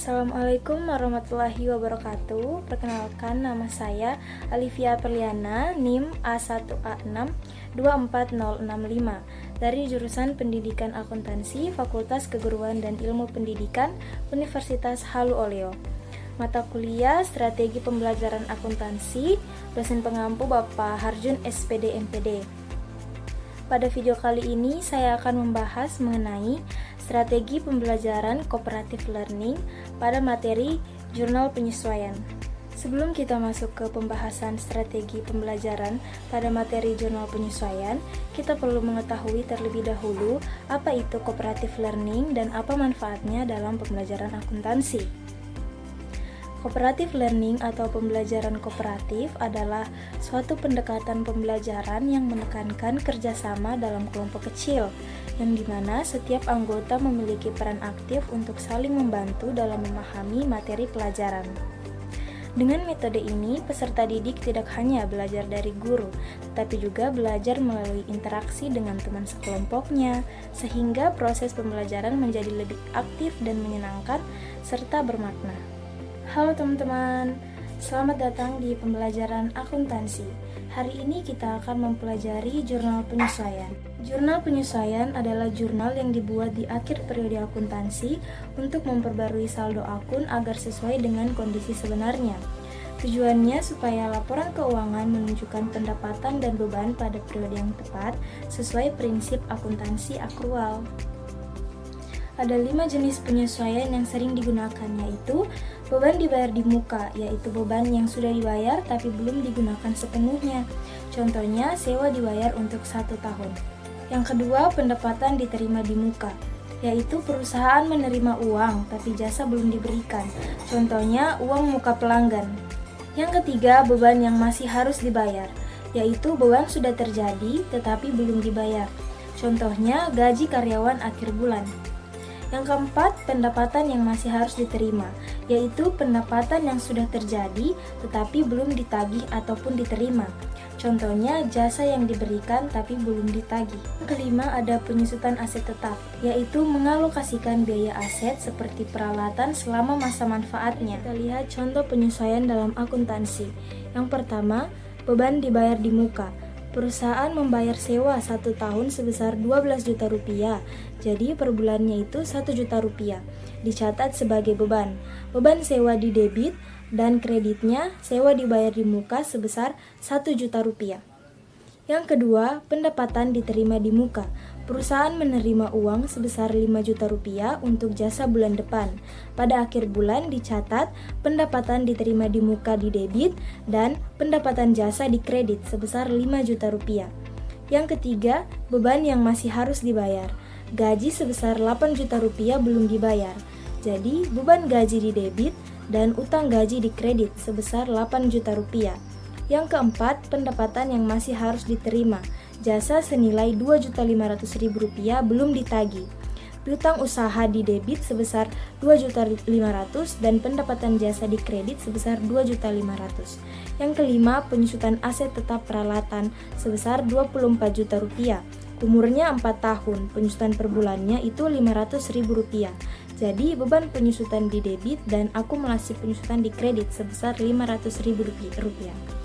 Assalamualaikum warahmatullahi wabarakatuh. Perkenalkan, nama saya Alivia Perliana, NIM A1A6-24065 dari jurusan Pendidikan Akuntansi, Fakultas Keguruan dan Ilmu Pendidikan, Universitas Halu Oleo. Mata kuliah Strategi Pembelajaran Akuntansi, dosen pengampu Bapak Harjun SPD MPD. Pada video kali ini saya akan membahas mengenai strategi pembelajaran cooperative learning pada materi jurnal penyesuaian. Sebelum kita masuk ke pembahasan strategi pembelajaran pada materi jurnal penyesuaian, kita perlu mengetahui terlebih dahulu apa itu cooperative learning dan apa manfaatnya dalam pembelajaran akuntansi. Cooperative learning atau pembelajaran kooperatif adalah suatu pendekatan pembelajaran yang menekankan kerjasama dalam kelompok kecil, yang dimana setiap anggota memiliki peran aktif untuk saling membantu dalam memahami materi pelajaran. Dengan metode ini, peserta didik tidak hanya belajar dari guru, tetapi juga belajar melalui interaksi dengan teman sekelompoknya, sehingga proses pembelajaran menjadi lebih aktif dan menyenangkan, serta bermakna. Halo teman-teman, selamat datang di pembelajaran akuntansi. Hari ini kita akan mempelajari jurnal penyesuaian. Jurnal penyesuaian adalah jurnal yang dibuat di akhir periode akuntansi untuk memperbarui saldo akun agar sesuai dengan kondisi sebenarnya. Tujuannya supaya laporan keuangan menunjukkan pendapatan dan beban pada periode yang tepat sesuai prinsip akuntansi akrual. Ada 5 jenis penyesuaian yang sering digunakan, yaitu beban dibayar di muka, yaitu beban yang sudah dibayar tapi belum digunakan sepenuhnya. Contohnya, sewa dibayar untuk 1 tahun. Yang kedua, pendapatan diterima di muka, yaitu perusahaan menerima uang tapi jasa belum diberikan. Contohnya, uang muka pelanggan. Yang ketiga, beban yang masih harus dibayar, yaitu beban sudah terjadi tetapi belum dibayar. Contohnya, gaji karyawan akhir bulan. Yang keempat, pendapatan yang masih harus diterima, yaitu pendapatan yang sudah terjadi tetapi belum ditagih ataupun diterima. Contohnya, jasa yang diberikan tapi belum ditagih. Yang kelima, ada penyusutan aset tetap, yaitu mengalokasikan biaya aset seperti peralatan selama masa manfaatnya. Kita lihat contoh penyesuaian dalam akuntansi. Yang pertama, beban dibayar di muka. Perusahaan membayar sewa 1 tahun sebesar 12 juta rupiah, jadi per bulannya itu 1 juta rupiah, dicatat sebagai beban. Beban sewa di debit dan kreditnya sewa dibayar di muka sebesar 1 juta rupiah. Yang kedua, pendapatan diterima di muka. Perusahaan menerima uang sebesar 5 juta rupiah untuk jasa bulan depan. Pada akhir bulan dicatat pendapatan diterima di muka di debit dan pendapatan jasa di kredit sebesar 5 juta rupiah. Yang ketiga, beban yang masih harus dibayar. Gaji sebesar 8 juta rupiah belum dibayar. Jadi, beban gaji di debit dan utang gaji di kredit sebesar 8 juta rupiah. Yang keempat, pendapatan yang masih harus diterima. Jasa senilai Rp2.500.000 belum ditagih. Piutang usaha di debit sebesar Rp2.500.000 dan pendapatan jasa di kredit sebesar Rp2.500.000. Yang kelima, penyusutan aset tetap peralatan sebesar Rp24 juta. Umurnya 4 tahun, penyusutan per bulannya itu Rp500.000. Jadi beban penyusutan di debit dan akumulasi penyusutan di kredit sebesar Rp500.000.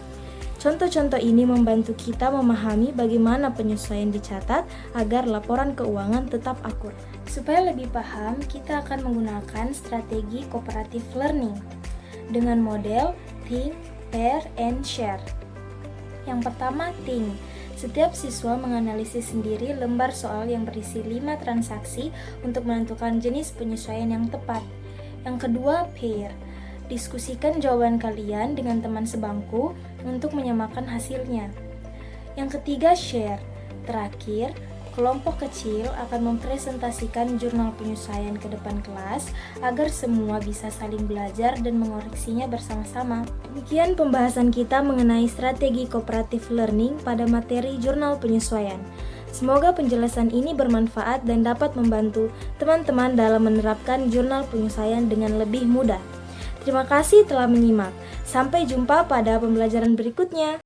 Contoh-contoh ini membantu kita memahami bagaimana penyesuaian dicatat agar laporan keuangan tetap akur. Supaya lebih paham, kita akan menggunakan strategi cooperative learning dengan model think, pair, and share. Yang pertama, think. Setiap siswa menganalisis sendiri lembar soal yang berisi 5 transaksi untuk menentukan jenis penyesuaian yang tepat. Yang kedua, pair. Diskusikan jawaban kalian dengan teman sebangku untuk menyamakan hasilnya. Yang ketiga, share. Terakhir, kelompok kecil akan mempresentasikan jurnal penyesuaian ke depan kelas agar semua bisa saling belajar dan mengoreksinya bersama-sama. Demikian pembahasan kita mengenai strategi cooperative learning pada materi jurnal penyesuaian. Semoga penjelasan ini bermanfaat dan dapat membantu teman-teman dalam menerapkan jurnal penyesuaian dengan lebih mudah. Terima kasih telah menyimak. Sampai jumpa pada pembelajaran berikutnya.